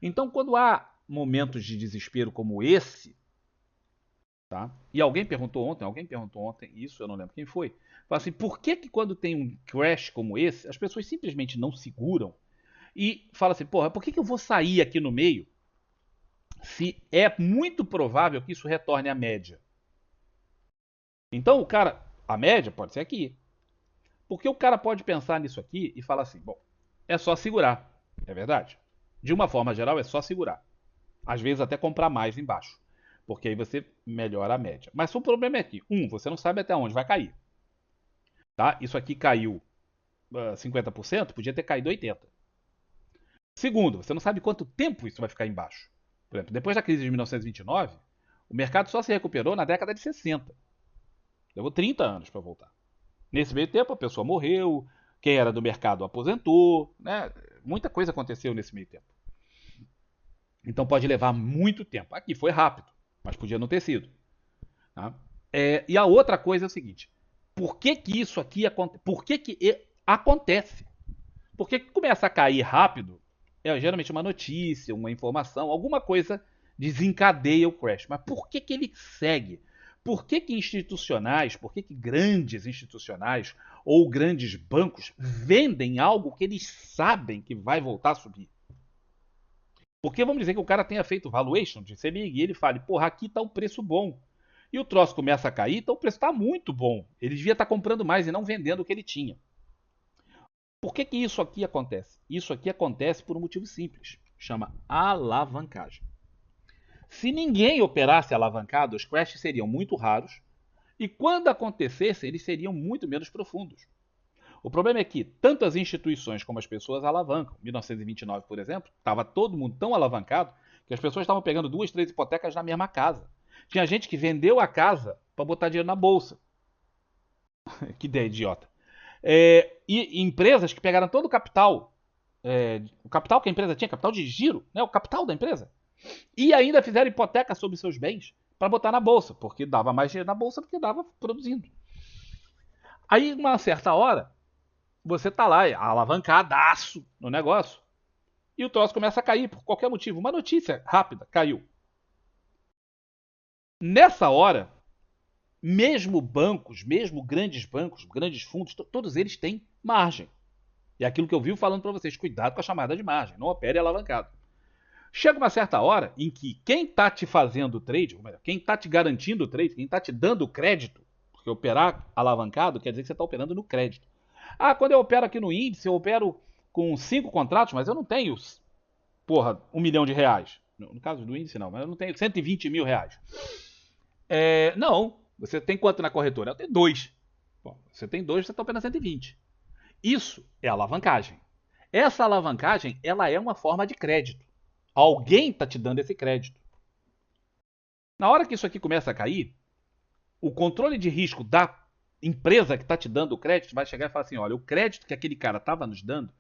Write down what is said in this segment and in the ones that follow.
Então, quando há momentos de desespero como esse, tá? E alguém perguntou ontem, isso eu não lembro quem foi, fala assim, por que que quando tem um crash como esse, as pessoas simplesmente não seguram e falam assim, porra, por que que eu vou sair aqui no meio se é muito provável que isso retorne à média? Então, o cara, a média pode ser aqui. Porque o cara pode pensar nisso aqui e falar assim, bom, é só segurar, é verdade. De uma forma geral, é só segurar. Às vezes até comprar mais embaixo, porque aí você melhora a média. Mas o problema é que, você não sabe até onde vai cair. Tá? Isso aqui caiu 50%, podia ter caído 80%. Segundo, você não sabe quanto tempo isso vai ficar embaixo. Por exemplo, depois da crise de 1929, o mercado só se recuperou na década de 60. Levou 30 anos para voltar. Nesse meio tempo, a pessoa morreu, quem era do mercado aposentou, né? Muita coisa aconteceu nesse meio tempo. Então pode levar muito tempo. Aqui foi rápido, mas podia não ter sido. Tá? E a outra coisa é o seguinte: por que que isso aqui acontece? Por que que acontece? Por que que começa a cair rápido? É geralmente uma notícia, uma informação, alguma coisa desencadeia o crash. Mas por que que ele segue? Por que que institucionais, por que que grandes institucionais ou grandes bancos vendem algo que eles sabem que vai voltar a subir? Porque vamos dizer que o cara tenha feito valuation de CMI e ele fale, porra, aqui está um preço bom. E o troço começa a cair, então o preço está muito bom. Ele devia estar comprando mais e não vendendo o que ele tinha. Por que que isso aqui acontece? Isso aqui acontece por um motivo simples. Chama alavancagem. Se ninguém operasse alavancado, os crashes seriam muito raros e quando acontecessem, eles seriam muito menos profundos. O problema é que tanto as instituições como as pessoas alavancam. Em 1929, por exemplo, estava todo mundo tão alavancado que as pessoas estavam pegando 2, 3 hipotecas na mesma casa. Tinha gente que vendeu a casa para botar dinheiro na bolsa. Que ideia idiota. E empresas que pegaram todo o capital que a empresa tinha, capital de giro, né, o capital da empresa, e ainda fizeram hipoteca sobre seus bens para botar na bolsa, porque dava mais dinheiro na bolsa porque dava produzindo. Aí, uma certa hora, você tá lá, alavancadaço no negócio, e o troço começa a cair por qualquer motivo. Uma notícia rápida, caiu. Nessa hora, mesmo bancos, mesmo grandes bancos, grandes fundos, todos eles têm margem. É aquilo que eu vivo falando para vocês, cuidado com a chamada de margem, não opere alavancado. Chega uma certa hora em que quem está te fazendo o trade, ou melhor, quem está te garantindo o trade, quem está te dando o crédito, porque operar alavancado quer dizer que você está operando no crédito. Ah, quando eu opero aqui no índice, eu opero com 5 contratos, mas eu não tenho, porra, R$ 1 milhão. No caso do índice não, mas eu não tenho 120 mil reais. Não, você tem quanto na corretora? Eu tenho 2. Bom, você tem 2, você está operando 120. Isso é alavancagem. Essa alavancagem, ela é uma forma de crédito. Alguém está te dando esse crédito. Na hora que isso aqui começa a cair, o controle de risco da empresa que está te dando o crédito vai chegar e falar assim: olha, o crédito que aquele cara estava nos dando,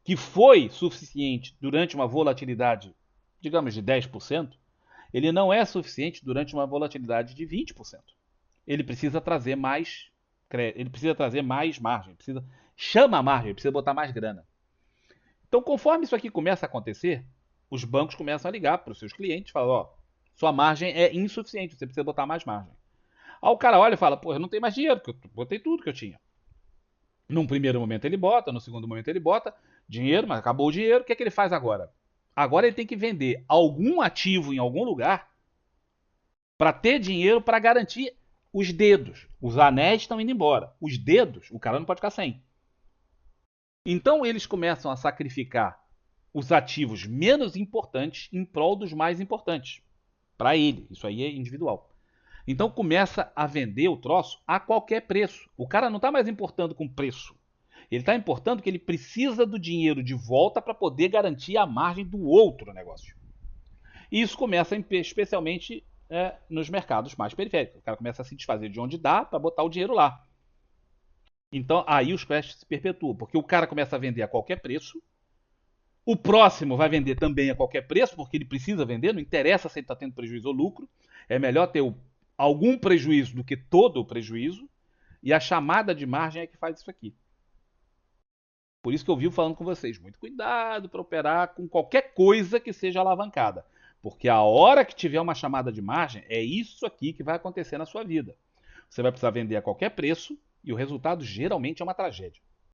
que foi suficiente durante uma volatilidade, digamos, de 10%, ele não é suficiente durante uma volatilidade de 20%. Ele precisa trazer mais crédito, ele precisa trazer mais margem, chama a margem, precisa botar mais grana. Então, conforme isso aqui começa a acontecer, os bancos começam a ligar para os seus clientes e falam: ó, sua margem é insuficiente, você precisa botar mais margem. Aí o cara olha e fala: pô, eu não tenho mais dinheiro, porque eu botei tudo que eu tinha. Num primeiro momento ele bota, no segundo momento ele bota dinheiro, mas acabou o dinheiro, o que é que ele faz agora? Agora ele tem que vender algum ativo em algum lugar para ter dinheiro para garantir os dedos. Os anéis estão indo embora. Os dedos, o cara não pode ficar sem. Então eles começam a sacrificar os ativos menos importantes em prol dos mais importantes. Para ele, isso aí é individual. Então começa a vender o troço a qualquer preço. O cara não está mais importando com preço. Ele está importando que ele precisa do dinheiro de volta para poder garantir a margem do outro negócio. E isso começa especialmente nos mercados mais periféricos. O cara começa a se desfazer de onde dá para botar o dinheiro lá. Então aí os crashes se perpetuam, porque o cara começa a vender a qualquer preço, o próximo vai vender também a qualquer preço, porque ele precisa vender, não interessa se ele está tendo prejuízo ou lucro, é melhor ter algum prejuízo do que todo o prejuízo, e a chamada de margem é que faz isso aqui. Por isso que eu vivo falando com vocês, muito cuidado para operar com qualquer coisa que seja alavancada. Porque a hora que tiver uma chamada de margem, é isso aqui que vai acontecer na sua vida. Você vai precisar vender a qualquer preço e o resultado geralmente é uma tragédia.